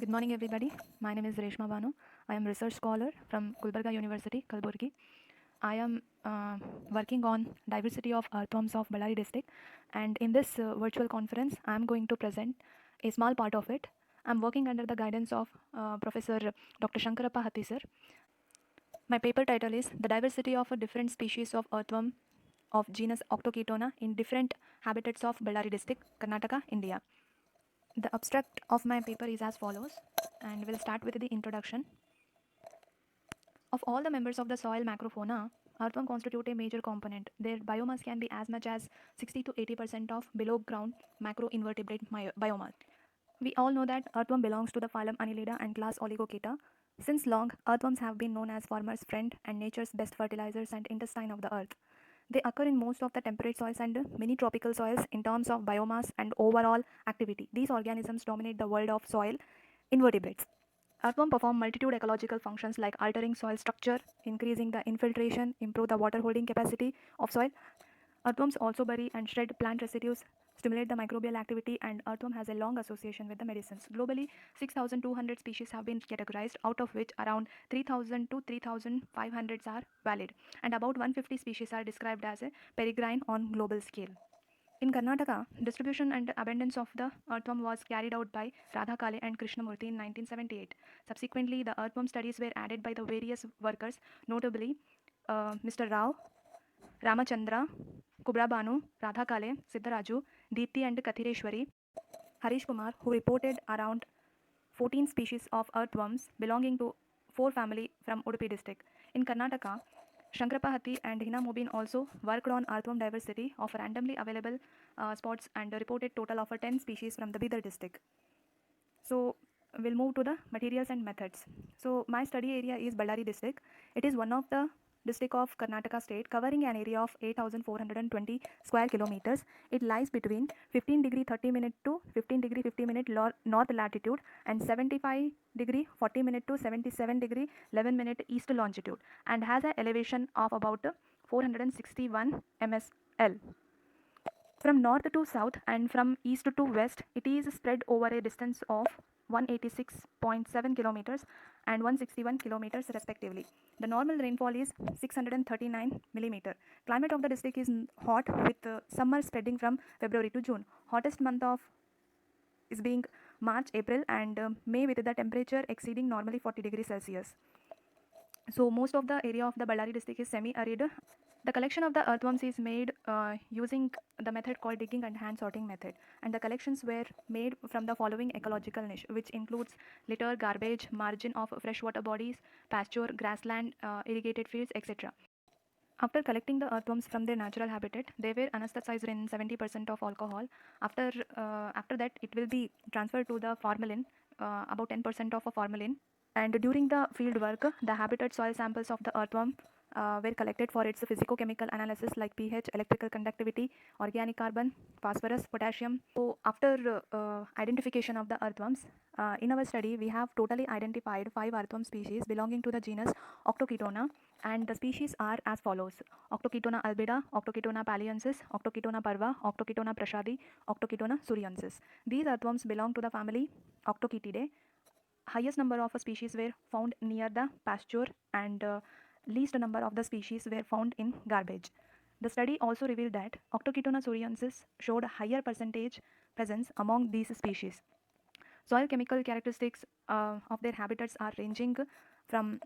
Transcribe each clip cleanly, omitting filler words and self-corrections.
Good morning, everybody. My name is Reshma Banu. I am research scholar from Gulbarga University, Kalburgi. I am working on diversity of earthworms of Ballari district, and in this virtual conference, I am going to present a small part of it. I am working under the guidance of Professor Dr. Shankarappa Hatti sir. My paper title is The Diversity of a Different Species of Earthworm of genus Octochetona in Different Habitats of Ballari district, Karnataka, India. The abstract of my paper is as follows, and we'll start with the introduction. Of all the members of the soil macrofauna, earthworm constitute a major component. Their biomass can be as much as 60 to 80% of below ground macroinvertebrate biomass. We all know that earthworm belongs to the phylum Annelida and class Oligochaeta. Since long, earthworms have been known as farmer's friend and nature's best fertilizers and intestine of the earth. They occur in most of the temperate soils and many tropical soils in terms of biomass and overall activity. These organisms dominate the world of soil invertebrates. Earthworms perform multitude ecological functions like altering soil structure, increasing the infiltration, improve the water holding capacity of soil. Earthworms also bury and shred plant residues, stimulate the microbial activity, and earthworm has a long association with the medicines. Globally, 6,200 species have been categorized, out of which around 3,000 to 3,500 are valid, and about 150 species are described as a peregrine on global scale. In Karnataka, distribution and abundance of the earthworm was carried out by Radha Kale and Krishnamurthy in 1978. Subsequently, the earthworm studies were added by the various workers, notably Mr. Rao, Ramachandra, Kubra Banu, Radha Kale, Siddharaju, Deepthi and Kathireshwari, Harish Kumar, who reported around 14 species of earthworms belonging to 4 family from Udupi district. In Karnataka, Shankarappa Hatti and Hina Mobin also worked on earthworm diversity of randomly available spots and reported total of 10 species from the Bidar district. So we'll move to the materials and methods. So my study area is Ballari district. It is one of the district of Karnataka state covering an area of 8,420 square kilometers. It lies between 15 degree 30 minute to 15 degree 50 minute north latitude and 75 degree 40 minute to 77 degree 11 minute east longitude and has an elevation of about 461 msl. From north to south and from east to west, it is spread over a distance of 186.7 kilometers and 161 kilometers respectively. The normal rainfall is 639 millimeter. Climate of the district is hot with summer spreading from February to June. Hottest month of is being March, April and May with the temperature exceeding normally 40 degrees Celsius. So most of the area of the Ballari district is semi-arid. The collection of the earthworms is made using the method called digging and hand sorting method, and the collections were made from the following ecological niche, which includes litter, garbage, margin of freshwater bodies, pasture, grassland, irrigated fields, etc. After collecting the earthworms from their natural habitat, they were anesthetized in 70% of alcohol. After that, it will be transferred to the formalin, about 10% of a formalin, and during the field work, the habitat soil samples of the earthworm were collected for its physicochemical analysis like pH, electrical conductivity, organic carbon, phosphorus, potassium. So after identification of the earthworms, in our study we have totally identified 5 earthworm species belonging to the genus Octochetona, and the species are as follows: Octochetona albida, Octochetona paliensis, Octochetona parva, Octochetona prasadi, Octochetona suriensis. These earthworms belong to the family Octochettidae. Highest number of species were found near the pasture and least number of the species were found in garbage. The study also revealed that Octochetona suriensis showed a higher percentage presence among these species. Soil chemical characteristics of their habitats are ranging from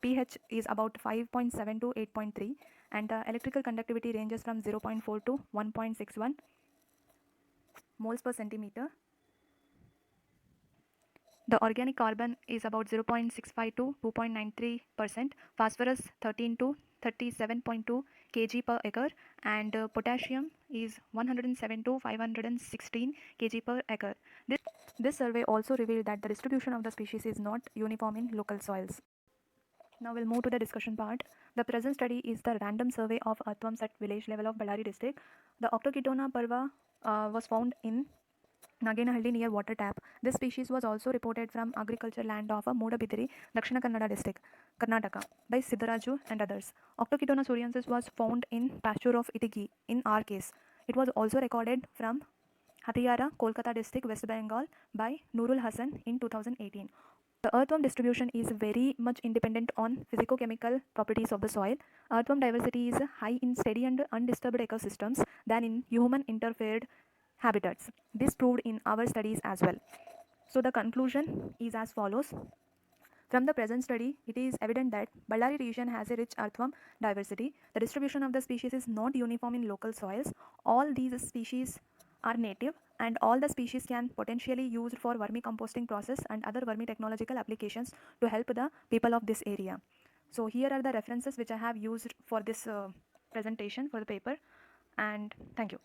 pH is about 5.7 to 8.3, and the electrical conductivity ranges from 0.4 to 1.61 moles per centimeter. The organic carbon is about 0.65 to 2.93%, phosphorus 13 to 37.2 kg per acre, and potassium is 107 to 516 kg per acre. This survey also revealed that the distribution of the species is not uniform in local soils. Now we'll move to the discussion part. The present study is the random survey of earthworms at village level of Ballari district. The Octochetona parva was found in Nagenahalli near water tap. This species was also reported from agriculture land of Moodabidiri, Dakshina Kannada district, Karnataka, by Siddharaju and others. Octochetona suriensis was found in pasture of Itigi in our case. It was also recorded from Hatiyara, Kolkata district, West Bengal by Nurul Hassan in 2018. The earthworm distribution is very much independent on physicochemical properties of the soil. Earthworm diversity is high in steady and undisturbed ecosystems than in human interfered habitats. This proved in our studies as well. So the conclusion is as follows. From the present study, it is evident that Ballari region has a rich earthworm diversity. The distribution of the species is not uniform in local soils. All these species are native and all the species can potentially used for vermicomposting process and other vermitechnological applications to help the people of this area. So here are the references which I have used for this presentation for the paper, and thank you.